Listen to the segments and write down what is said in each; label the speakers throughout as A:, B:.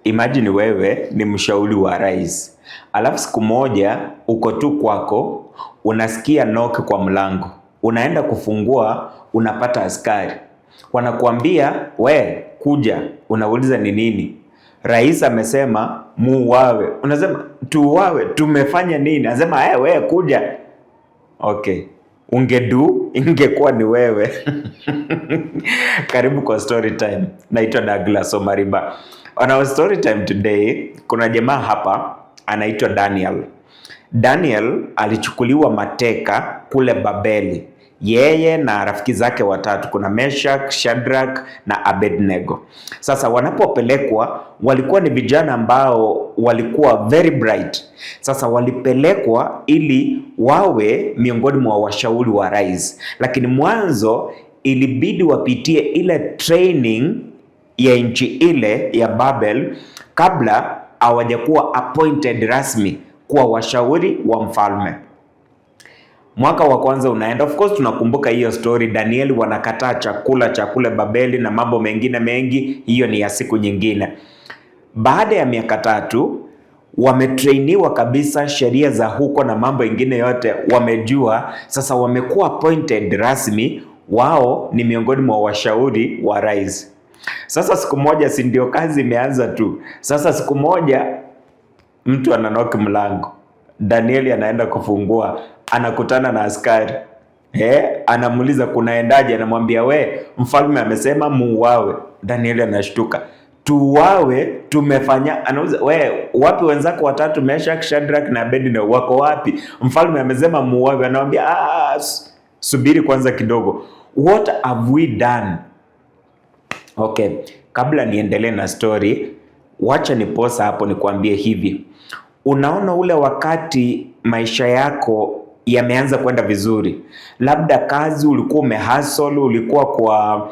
A: Imagine wewe ni mshauri wa rais. Alafu siku moja uko tu kwako, unasikia knock kwa mlango. Unaenda kufungua, unapata askari. Wanakuambia, we, kuja. Unauliza ni nini? Rais amesema muuawe. Unasema tuuawe, tumefanya nini? Anasema, we, kuja. Okay. Ingekuwa ni wewe. Karibu kwa story time. Naitwa Douglas Omariba. On our story time today, kuna jamaa hapa anaitwa Daniel. Daniel alichukuliwa mateka kule Babeli. Yeye na rafiki zake watatu, kuna Meshach, Shadrach na Abednego. Sasa wanapopelekwa, walikuwa ni vijana ambao walikuwa very bright. Sasa walipelekwa ili wawe miongoni mwa washauri wa rais. Lakini mwanzo ilibidi wapitie ile training ya nchi ile ya Babel kabla hawajakuwa appointed rasmi kuwa washauri wa mfalme. Mwaka wa kwanza unaenda, of course tunakumbuka hiyo story. Danieli wanakataa chakula Babeli na mambo mengine mengi, hiyo ni ya siku nyingine. Baada ya miaka 3 wametrainiwa kabisa, sheria za huko na mambo mengine yote wamejua. Sasa wamekuwa appointed rasmi, wao ni miongoni mwa washauri wa rais. Sasa siku moja, si ndio kazi imeanza tu. Sasa siku moja mtu ananoki mlango. Danieli anaenda kufungua, anakutana na askari. Anamuuliza kunaendaje? Anamwambia, we, mfalme amesema muuawe. Danieli anashtuka. Tuuawe? Tumefanya? Anauliza, we, wapi wenzako watatu Meshach, Shadrach na Abednego, wako wapi? Mfalme amesema muuawe. Anamwambia, subiri kwanza kidogo. What have we done? Okay, kabla niendelee na story, wacha niposa hapo nikwambie hivi. Unaona ule wakati maisha yako yameanza kwenda vizuri, labda kazi ulikuwa umehustle, ulikuwa kwa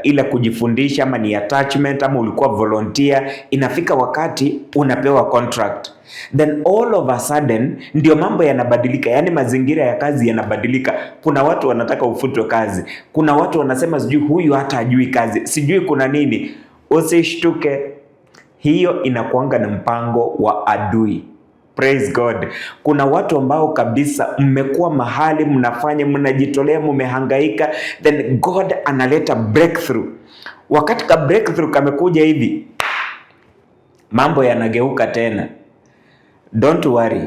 A: ile kujifundisha, ama ni attachment, ama ulikuwa volunteer, inafika wakati unapewa contract. Then all of a sudden ndio mambo yanabadilika, yani mazingira ya kazi yanabadilika. Kuna watu wanataka ufutwe kazi, kuna watu wanasema sijui huyu hata hajui kazi, sijui kuna nini. Usishtuke, hiyo inakuanga na mpango wa adui. Praise God. Kuna watu ambao kabisa mmekuwa mahali mnafanya, mnajitolea, mmehangaika, then God analeta breakthrough. Wakati ka breakthrough kamekuja hivi, mambo yanageuka tena. Don't worry.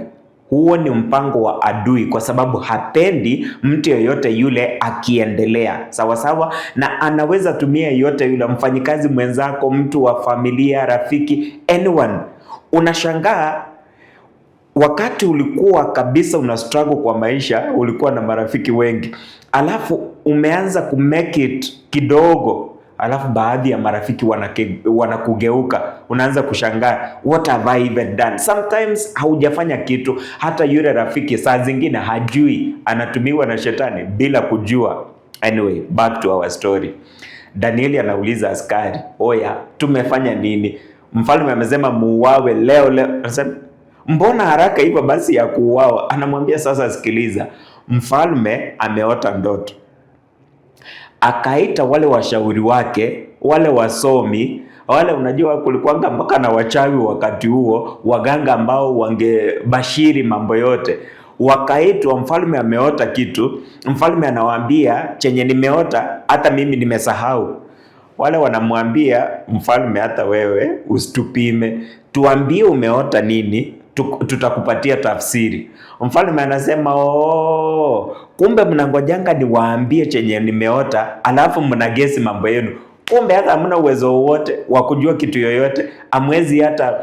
A: Huo ni mpango wa adui, kwa sababu hapendi mtu yeyote yule akiendelea sawa sawa, na anaweza tumia yote yule, mfanyikazi mwenzako, mtu wa familia, rafiki, anyone. Unashangaa wakati ulikuwa kabisa una struggle kwa maisha, ulikuwa na marafiki wengi, alafu umeanza ku make it kidogo, alafu baadhi ya marafiki wanakugeuka. Unaanza kushangaa, what have I even done? Sometimes haujafanya kitu, hata yule rafiki saa zingine hajui, anatumiwa na shetani bila kujua. Anyway, back to our story. Danieli anauliza askari, oya, tumefanya nini? Mfalme amesema muuawe leo. Anasema, mbona haraka hivyo basi ya kuuawa? Anamwambia, sasa sikiliza, mfalme ameota ndoto. Akaita wale washauri wake, wale wasomi, wale unajua kulikuwanga mpaka na wachawi wakati huo, waganga ambao wangebashiri mambo yote. Wakaitwa, mfalme ameota kitu. Mfalme anawaambia, chenye nimeota hata mimi nimesahau. Wale wanamwambia mfalme, hata wewe usitupime, tuambie umeota nini, tutakupatia tafsiri. Mfalme anasema, kumbe mnangojanga niwaambie chenye nimeota, alafu mnagesi mambo yenu. Kumbe hata hamna uwezo wowote wa kujua kitu yoyote, amwezi hata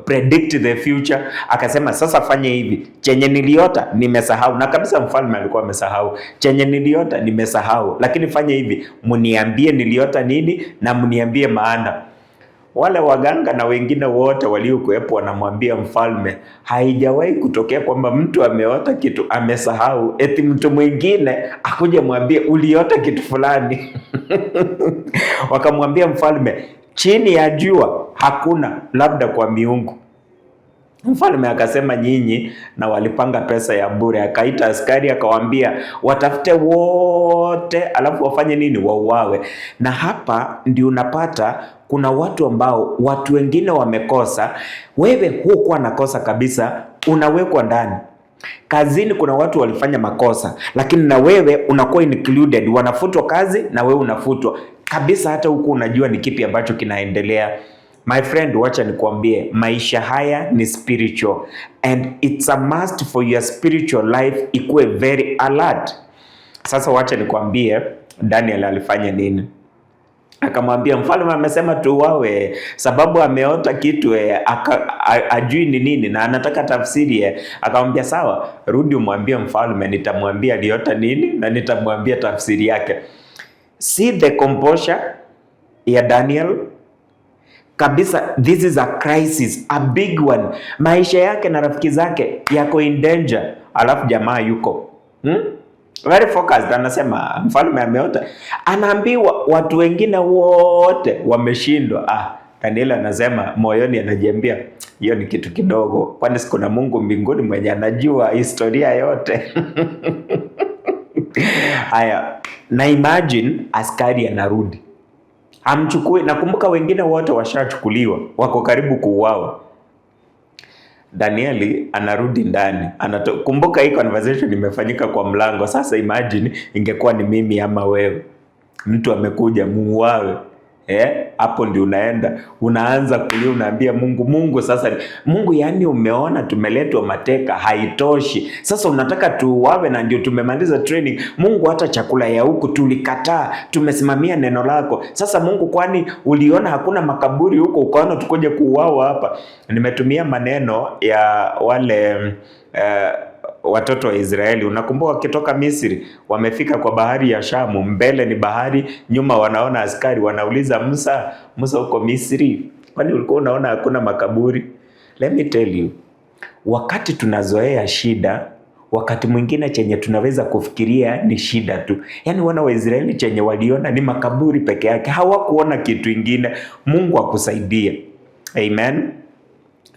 A: predict the future. Akasema, sasa fanye hivi, chenye niliota nimesahau. Na kabisa mfalme alikuwa amesahau chenye niliota, nimesahau, lakini fanye hivi, mniambie niliota nini na mniambie maana. Wale waganga na wengine wote waliokuwepo wanamwambia mfalme, haijawahi kutokea kwamba mtu ameota kitu amesahau eti mtu mwingine akuje mwambie uliota kitu fulani. Wakamwambia mfalme, chini ya jua hakuna, labda kwa miungu. Mfalme akasema nyinyi, na walipanga pesa ya bure. Akaita askari akawaambia watafute wote, alafu wafanye nini? Wauawe. Na hapa ndio unapata kuna watu ambao watu wengine wamekosa, wewe hukuwa nakosa kabisa, unawekwa ndani. Kazini kuna watu walifanya makosa, lakini na wewe unakuwa included, wanafutwa kazi na wewe unafutwa kabisa, hata huku unajua ni kipi ambacho kinaendelea. My friend, wacha nikwambie, maisha haya ni spiritual and it's a must for your spiritual life ikuwe very alert. Sasa wacha nikwambie Daniel alifanya nini. Akamwambia mfalme amesema tuuawe sababu ameota kitu ajui ni nini na anataka tafsiri. Akamwambia sawa, rudi umwambie mfalme, nitamwambia aliota nini na nitamwambia tafsiri yake. See the composure ya Daniel kabisa. This is a crisis, a big one. Maisha yake na rafiki zake yako in danger, alafu jamaa yuko very focused, anasema mfalme ameota, anaambiwa watu wengine wote wameshindwa. Daniel anasema moyoni, anajiambia hiyo ni kitu kidogo, kwani kuna Mungu mbinguni mwenye anajua historia yote. Haya, na imagine askari anarudi, amchukue. Nakumbuka wengine wote washachukuliwa, wako karibu kuuawa. Danieli anarudi ndani. Kumbuka hii conversation imefanyika kwa mlango. Sasa imagine ingekuwa ni mimi ama wewe. Mtu amekuja muuawe. Hapo ndio unaanza kulia, unaambia Mungu sasa Mungu, yani umeona tumeletwa mateka, haitoshi. Sasa unataka tuuawe na ndio tumemaliza training. Mungu, hata chakula ya huku tulikataa, tumesimamia neno lako. Sasa Mungu, kwani uliona hakuna makaburi huko ukaona tukoje kuuawa hapa? Nimetumia maneno ya wale watoto wa Israeli. Unakumbuka wakitoka Misri, wamefika kwa bahari ya Shamu, mbele ni bahari, nyuma wanaona askari, wanauliza Musa huko Misri, kwani ulikuwa unaona hakuna makaburi? Let me tell you, wakati tunazoea shida, wakati mwingine chenye tunaweza kufikiria ni shida tu. Yaani wana wa Israeli chenye waliona ni makaburi peke yake, hawakuona kitu ingine. Mungu akusaidie. Amen.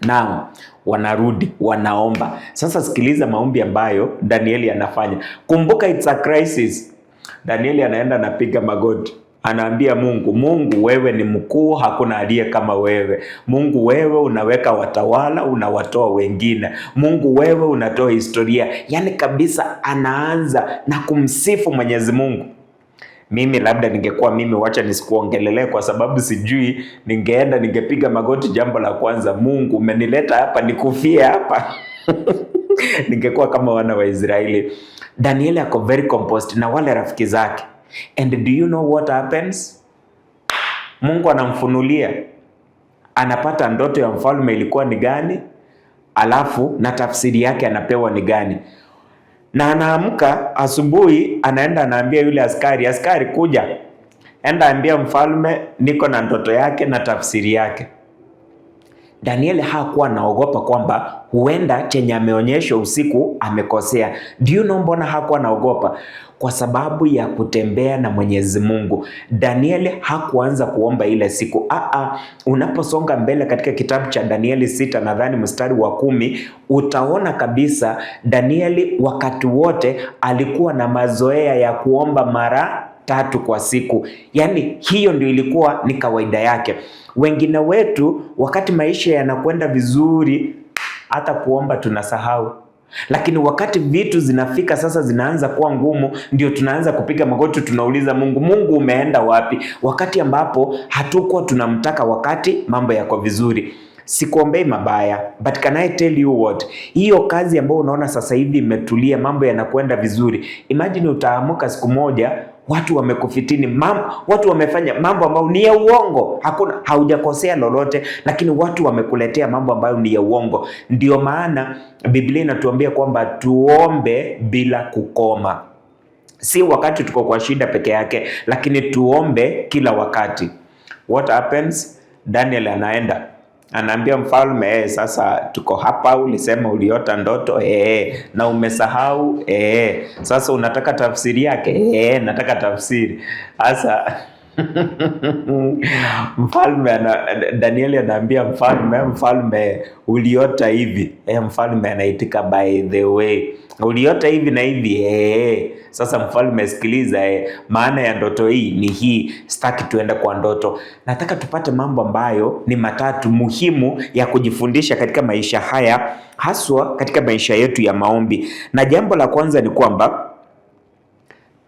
A: Now wanarudi, wanaomba. Sasa sikiliza maombi ambayo Danieli anafanya. Kumbuka it's a crisis. Danieli anaenda anapiga magoti, anaambia Mungu, wewe ni mkuu, hakuna aliye kama wewe. Mungu, wewe unaweka watawala, unawatoa wengine. Mungu, wewe unatoa historia. Yaani kabisa anaanza na kumsifu Mwenyezi Mungu. Mimi labda ningekuwa mimi, wacha nisikuongelelee kwa sababu sijui, ningepiga magoti jambo la kwanza, Mungu umenileta hapa nikufie hapa. Ningekuwa kama wana wa Israeli. Daniel ako very composed na wale rafiki zake. And do you know what happens? Mungu anamfunulia, anapata ndoto ya mfalme ilikuwa ni gani, alafu na tafsiri yake anapewa ni gani. Na anaamka asubuhi, anaenda anaambia yule askari kuja, enda ambia mfalme niko na ndoto yake na tafsiri yake. Daniel hakuwa naogopa kwamba huenda chenye ameonyeshwa usiku amekosea. Do you know mbona hakuwa naogopa? Kwa sababu ya kutembea na Mwenyezi Mungu. Daniel hakuanza kuomba ile siku. Unaposonga mbele katika kitabu cha Danieli 6 nadhani mstari wa 10, utaona kabisa Danieli wakati wote alikuwa na mazoea ya kuomba mara 3 kwa siku. Yaani hiyo ndio ilikuwa ni kawaida yake. Wengine wetu wakati maisha yanakwenda vizuri, hata kuomba tunasahau. Lakini wakati vitu zinafika sasa zinaanza kuwa ngumu, ndio tunaanza kupiga magoti, tunauliza Mungu umeenda wapi? Wakati ambapo hatukuwa tunamtaka wakati mambo yako vizuri. Sikuombei mabaya, but can I tell you what? Hiyo kazi ambayo unaona sasa hivi imetulia, mambo yanakwenda vizuri. Imagine utaamuka siku moja, watu wamekufitini, watu wamefanya mambo ambayo ni ya uongo. Haujakosea lolote, lakini watu wamekuletea mambo ambayo ni ya uongo. Ndio maana Biblia inatuambia kwamba tuombe bila kukoma. Si wakati tuko kwa shida peke yake, lakini tuombe kila wakati. What happens? Daniel anaambia mfalme, sasa tuko hapa, ulisema uliota ndoto, na umesahau, sasa unataka tafsiri yake, nataka tafsiri. Sasa Danieli anaambia mfalme, uliota hivi. Mfalme anaitika, by the way, uliota hivi na hivi. Sasa mfalme, sikiliza, maana ya ndoto hii ni hii, sitaki tuende kwa ndoto. Nataka tupate mambo ambayo ni matatu muhimu ya kujifundisha katika maisha haya, haswa katika maisha yetu ya maombi. Na jambo la kwanza ni kwamba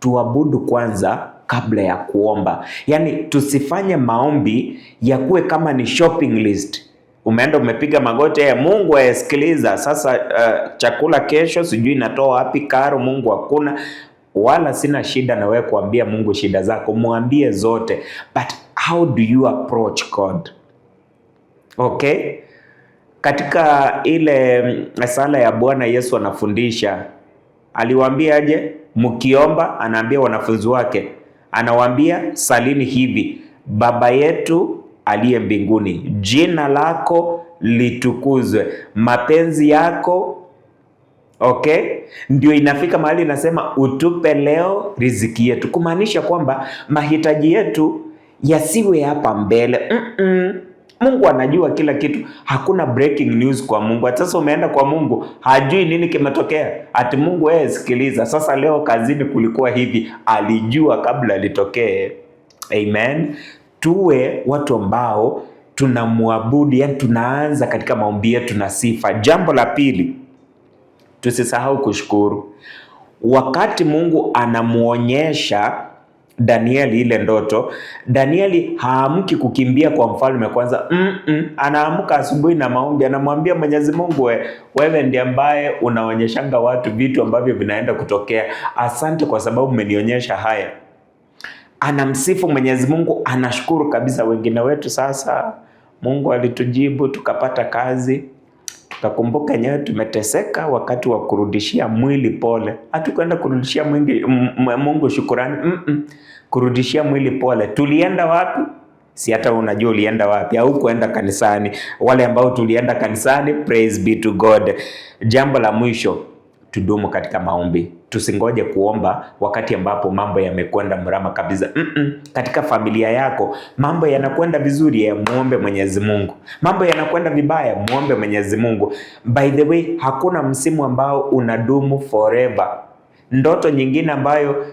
A: tuabudu kwanza kabla ya kuomba. Yaani tusifanye maombi yakuwe kama ni shopping list. Umeenda umepiga magoti, Mungu asikiliza sasa, chakula kesho sijui natoa wapi, karo Mungu hakuna. Wala sina shida na wewe kuambia Mungu shida zako, muambie zote, but how do you approach God? Okay? Katika ile sala ya Bwana Yesu anafundisha, aliwaambia aje? Mkiomba, anaambia wanafunzi wake, anawaambia salini hivi: Baba yetu aliye mbinguni, jina lako litukuzwe, mapenzi yako. Okay? Ndio inafika mahali inasema utupe leo riziki yetu, kumaanisha kwamba mahitaji yetu yasiwe hapa mbele. Mungu anajua kila kitu. Hakuna breaking news kwa Mungu. Hata sasa umeenda kwa Mungu, hajui nini kimetokea. Ati Mungu sikiliza, sasa leo kazini kulikuwa hivi, alijua kabla litokee. Amen. Tuwe watu ambao tunamwabudu, yani tunaanza katika maombi yetu na sifa. Jambo la pili, tusisahau kushukuru. Wakati Mungu anamuonyesha Danieli ile ndoto, Danieli haamki kukimbia kwa mfalme kwanza. Anaamka asubuhi na maombi, anamwambia Mwenyezi Mungu, wewe ndiye ambaye unaonyeshanga watu vitu ambavyo vinaenda kutokea. Asante kwa sababu umenionyesha haya. Anamsifu Mwenyezi Mungu, anashukuru kabisa. Wengine wetu sasa, Mungu alitujibu tukapata kazi, tukakumbuka nyewe tumeteseka, wakati wa kurudishia mwili pole. Hatukwenda kurudishia Mungu shukurani. Kurudishia mwili pole. Tulienda wapi? Si hata unajua ulienda wapi, au kuenda kanisani. Wale ambao tulienda kanisani, praise be to God. Jambo la mwisho, tudumu katika maombi. Tusingoje kuomba wakati ambapo mambo yamekwenda mrama kabisa. Katika familia yako mambo yanakwenda vizuri, muombe Mwenyezi Mungu. Mambo yanakwenda vibaya, muombe Mwenyezi Mungu. By the way, hakuna msimu ambao unadumu forever. Ndoto nyingine ambayo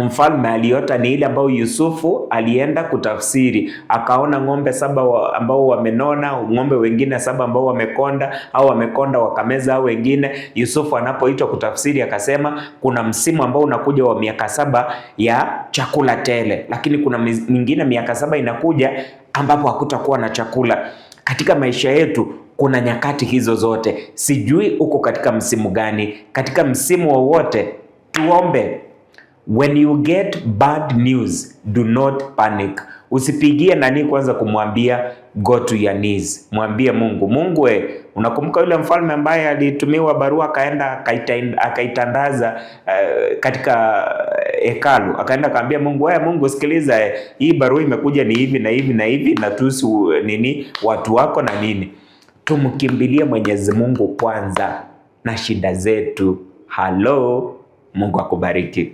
A: mfalme aliota ni ile ambayo Yusufu alienda kutafsiri. Akaona ng'ombe 7 ambao wamenona, ng'ombe wengine 7 ambao wamekonda, au wamekonda wakameza au wengine. Yusufu anapoitwa kutafsiri akasema kuna msimu ambao unakuja wa miaka 7 ya chakula tele, lakini kuna mingine miaka 7 inakuja ambapo hakutakuwa na chakula. Katika maisha yetu kuna nyakati hizo zote. Sijui uko katika msimu gani. Katika msimu wowote tuombe. When you get bad news, do not panic. Usipigie nani kwanza kumwambia, go to your knees. Mwambie Mungu, unakumbuka yule mfalme ambaye alitumiwa barua akaenda akaitandaza katika hekalu. Akaenda kaambia Mungu, Mungu sikiliza, hii barua imekuja ni hivi na hivi na hivi, na tusu nini watu wako na nini. Tumkimbilie Mwenyezi Mungu kwanza na shida zetu. Mungu akubariki.